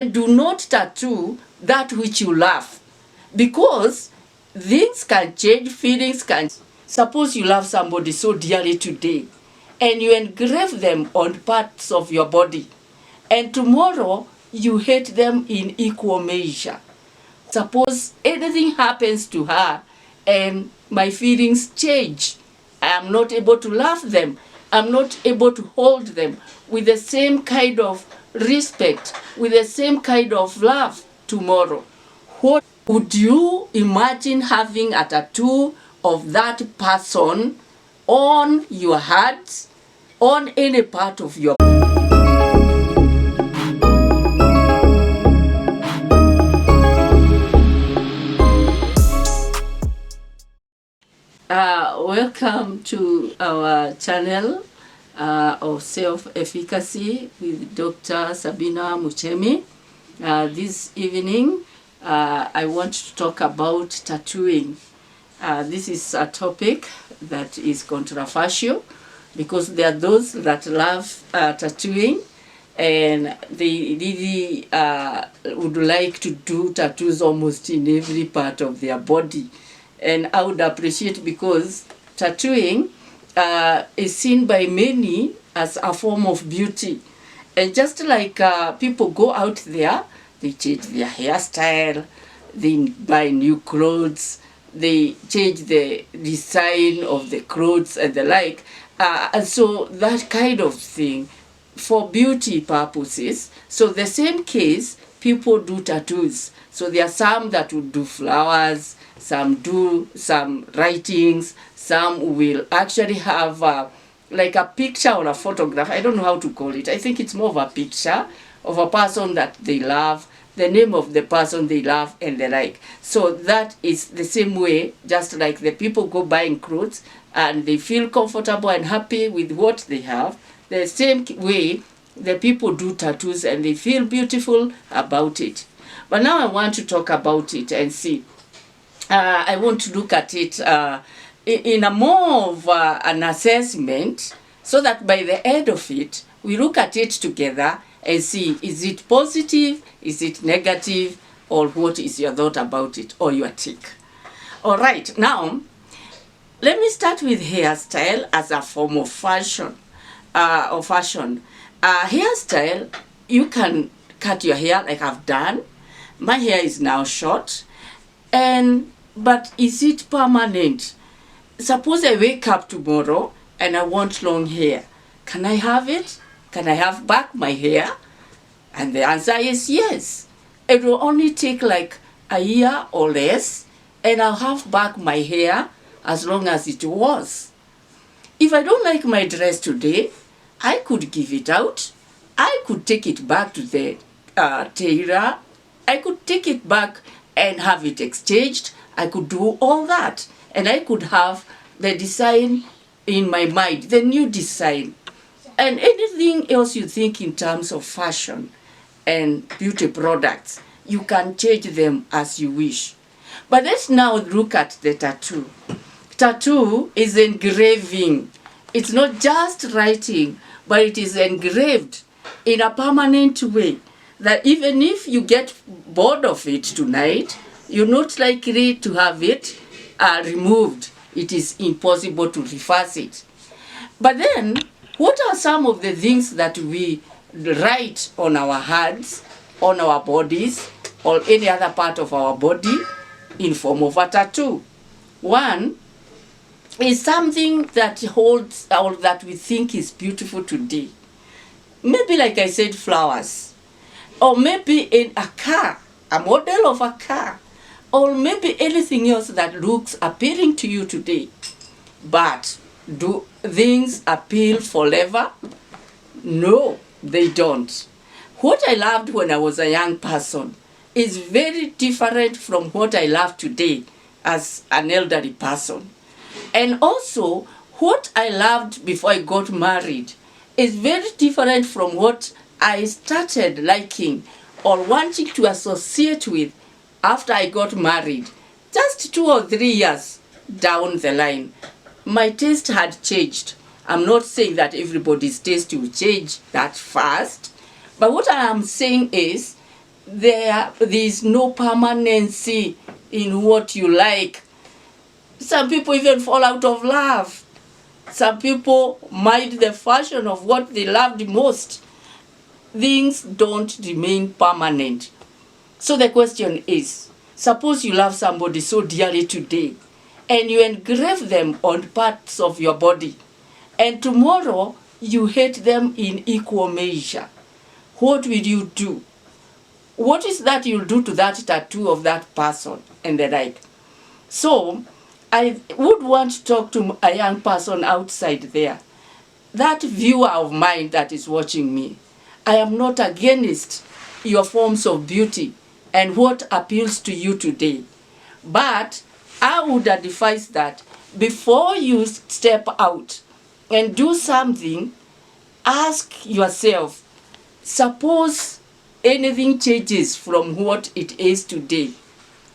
Do not tattoo that which you love, because things can change, feelings can. Suppose you love somebody so dearly today and you engrave them on parts of your body, and tomorrow you hate them in equal measure. Suppose anything happens to her and my feelings change, I am not able to love them, I'm not able to hold them with the same kind of respect, with the same kind of love tomorrow. What would you imagine having a tattoo of that person on your heart, on any part of your welcome to our channel of self-efficacy with Dr. Sabina Muchemi. This evening, I want to talk about tattooing. This is a topic that is controversial because there are those that love tattooing and they really would like to do tattoos almost in every part of their body. And I would appreciate, because tattooing is seen by many as a form of beauty. And just like people go out there, they change their hairstyle, they buy new clothes, they change the design of the clothes and the like. And so that kind of thing for beauty purposes. So the same case, people do tattoos. So there are some that would do flowers, some do some writings, some will actually have like a picture or a photograph. I don't know how to call it. I think it's more of a picture of a person that they love, the name of the person they love, and the like. So that is the same way, just like the people go buying clothes and they feel comfortable and happy with what they have. The same way the people do tattoos and they feel beautiful about it. But now I want to talk about it and see. I want to look at it in a more of an assessment, so that by the end of it, we look at it together and see, is it positive, is it negative, or what is your thought about it, or your take. All right, now, let me start with hairstyle as a form of fashion. Hairstyle, you can cut your hair like I've done. My hair is now short, but is it permanent? Suppose I wake up tomorrow and I want long hair. Can I have it? Can I have back my hair? And the answer is yes. It will only take like a year or less, and I'll have back my hair as long as it was. If I don't like my dress today, I could give it out. I could take it back to the tailor. I could take it back and have it exchanged. I could do all that. And I could have the design in my mind, the new design. And anything else you think in terms of fashion and beauty products, you can change them as you wish. But let's now look at the tattoo. Tattoo is engraving. It's not just writing, but it is engraved in a permanent way, that even if you get bored of it tonight, you're not likely to have it removed. It is impossible to reverse it. But then, what are some of the things that we write on our hands, on our bodies, or any other part of our body in form of a tattoo? One is something that holds, or that we think is beautiful today. Maybe, like I said, flowers. Or maybe in a car, a model of a car. Or maybe anything else that looks appealing to you today. But do things appeal forever? No, they don't. What I loved when I was a young person is very different from what I love today as an elderly person. And also, what I loved before I got married is very different from what I started liking or wanting to associate with after I got married. Just 2 or 3 years down the line, my taste had changed. I'm not saying that everybody's taste will change that fast, but what I am saying is there is no permanency in what you like. Some people even fall out of love. Some people mind the fashion of what they loved most. Things don't remain permanent. So the question is, suppose you love somebody so dearly today, and you engrave them on parts of your body, and tomorrow you hate them in equal measure. What will you do? What is that you'll do to that tattoo of that person and the like? So I would want to talk to a young person outside there. That viewer of mine that is watching me, I am not against your forms of beauty and what appeals to you today. But I would advise that before you step out and do something, ask yourself, suppose anything changes from what it is today.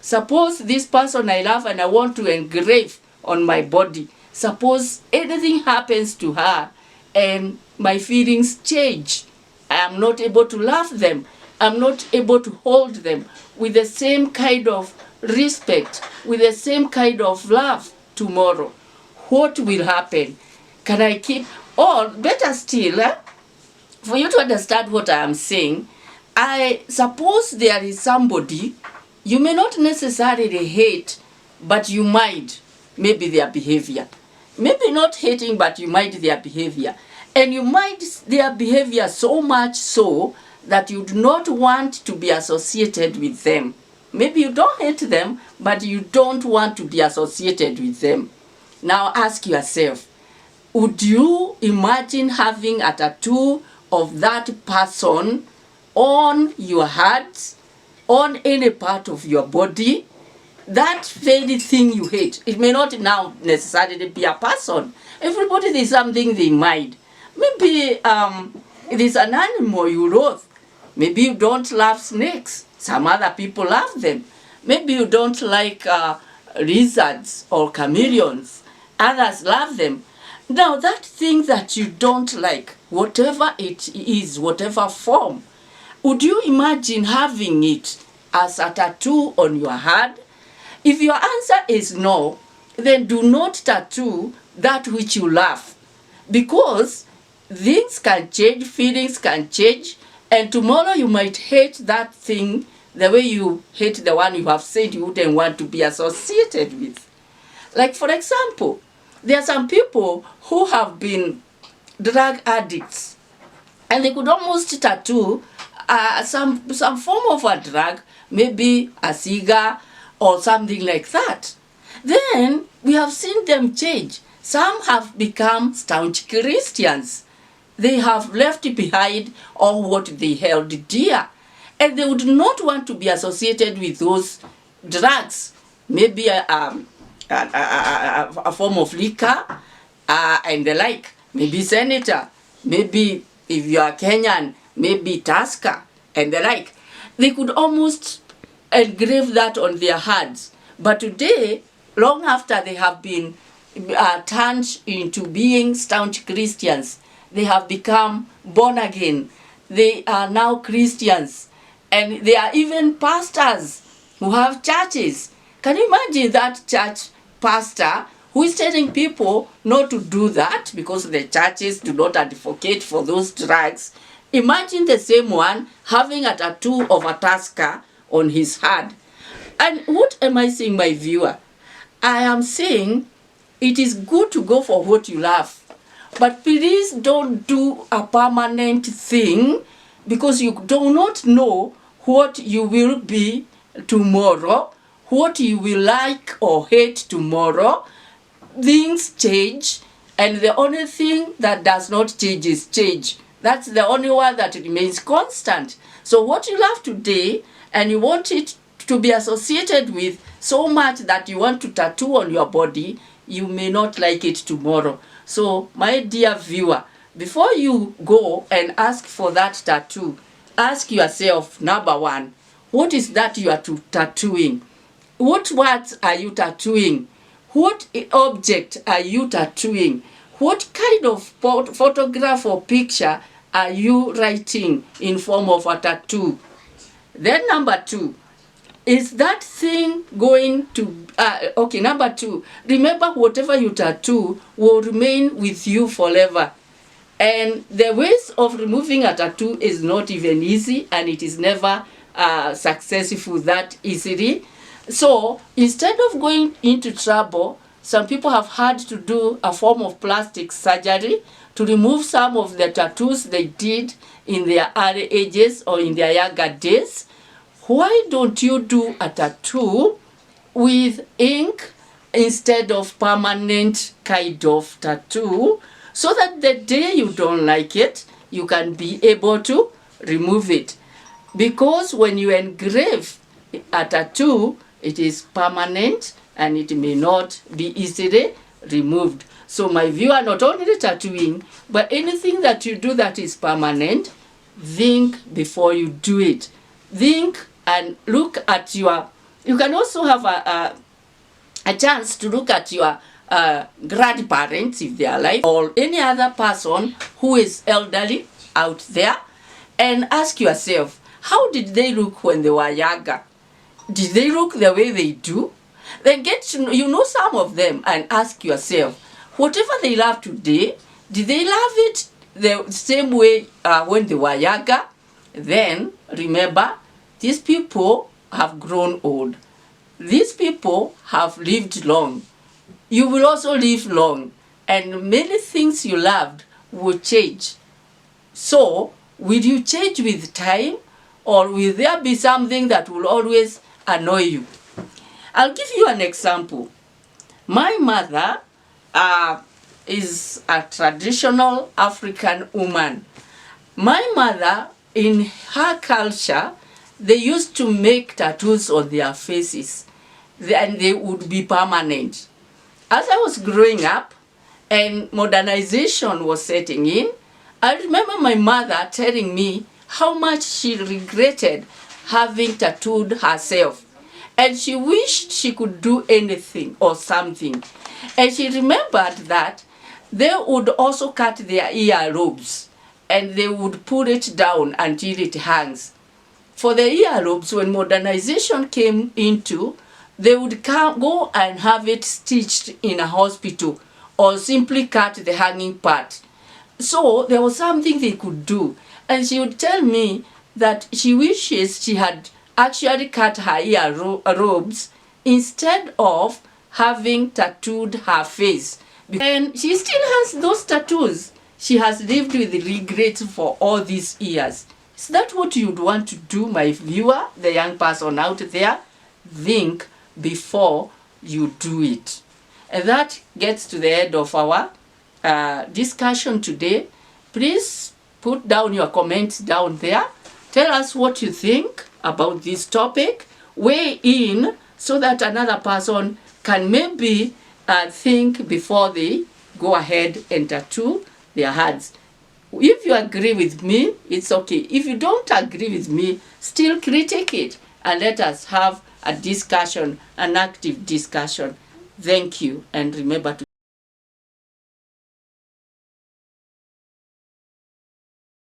Suppose this person I love and I want to engrave on my body. Suppose anything happens to her and my feelings change. I am not able to love them. I'm not able to hold them with the same kind of respect, with the same kind of love tomorrow. What will happen? Can I keep, or better still, for you to understand what I am saying, I suppose there is somebody you may not necessarily hate, but you might maybe their behavior. Maybe not hating, but you might their behavior. And you might their behavior so much so that you do not want to be associated with them. Maybe you don't hate them, but you don't want to be associated with them. Now ask yourself, would you imagine having a tattoo of that person on your heart, on any part of your body? That very thing you hate, it may not now necessarily be a person. Everybody, there's something they mind. Maybe it is an animal you loathe. Maybe you don't love snakes. Some other people love them. Maybe you don't like lizards or chameleons. Others love them. Now that thing that you don't like, whatever it is, whatever form, would you imagine having it as a tattoo on your hand? If your answer is no, then do not tattoo that which you love. Because things can change, feelings can change, and tomorrow you might hate that thing the way you hate the one you have said you wouldn't want to be associated with. Like for example, there are some people who have been drug addicts, and they could almost tattoo some form of a drug, maybe a cigar or something like that. Then we have seen them change. Some have become staunch Christians. They have left behind all what they held dear, and they would not want to be associated with those drugs. Maybe a form of liquor and the like. Maybe Senator, maybe if you are Kenyan, maybe Tusker and the like. They could almost engrave that on their hands. But today, long after they have been turned into being staunch Christians, they have become born again. They are now Christians. And they are even pastors who have churches. Can you imagine that church pastor who is telling people not to do that because the churches do not advocate for those drugs? Imagine the same one having a tattoo of a tusker on his hand. And what am I saying, my viewer? I am saying it is good to go for what you love. But please don't do a permanent thing, because you do not know what you will be tomorrow, what you will like or hate tomorrow. Things change, and the only thing that does not change is change. That's the only one that remains constant. So what you love today and you want it to be associated with so much that you want to tattoo on your body, you may not like it tomorrow. So my dear viewer, before you go and ask for that tattoo, ask yourself, number one, what is that you are tattooing? What words are you tattooing? What object are you tattooing? What kind of photograph or picture are you writing in form of a tattoo? Then number 2, is that thing going to, okay, number 2, remember whatever you tattoo will remain with you forever. And the ways of removing a tattoo is not even easy, and it is never successful that easily. So instead of going into trouble, some people have had to do a form of plastic surgery to remove some of the tattoos they did in their early ages or in their younger days. Why don't you do a tattoo with ink instead of permanent kind of tattoo, so that the day you don't like it, you can be able to remove it? Because when you engrave a tattoo, it is permanent and it may not be easily removed. So my viewer, not only tattooing, but anything that you do that is permanent, think before you do it. Think and look at your, you can also have a chance to look at your grandparents if they are alive, or any other person who is elderly out there, and ask yourself, how did they look when they were younger? Did they look the way they do? Then get to know some of them and ask yourself, whatever they love today, did they love it the same way when they were younger? Then remember, these people have grown old. These people have lived long. You will also live long, and many things you loved will change. So, will you change with time, or will there be something that will always annoy you? I'll give you an example. My mother is a traditional African woman. My mother, in her culture, they used to make tattoos on their faces, and they would be permanent. As I was growing up and modernization was setting in, I remember my mother telling me how much she regretted having tattooed herself. And she wished she could do anything or something. And she remembered that they would also cut their earlobes and they would pull it down until it hangs. For the earlobes, when modernization came into, they would go and have it stitched in a hospital or simply cut the hanging part. So there was something they could do. And she would tell me that she wishes she had actually cut her earlobes instead of having tattooed her face. And she still has those tattoos. She has lived with regret for all these years. Is that what you'd want to do, my viewer, the young person out there? Think before you do it. And that gets to the end of our discussion today. Please put down your comments down there. Tell us what you think about this topic. Weigh in so that another person can maybe think before they go ahead and tattoo their hands. If you agree with me, it's okay. If you don't agree with me, still critique it and let us have a discussion, an active discussion. Thank you, and remember to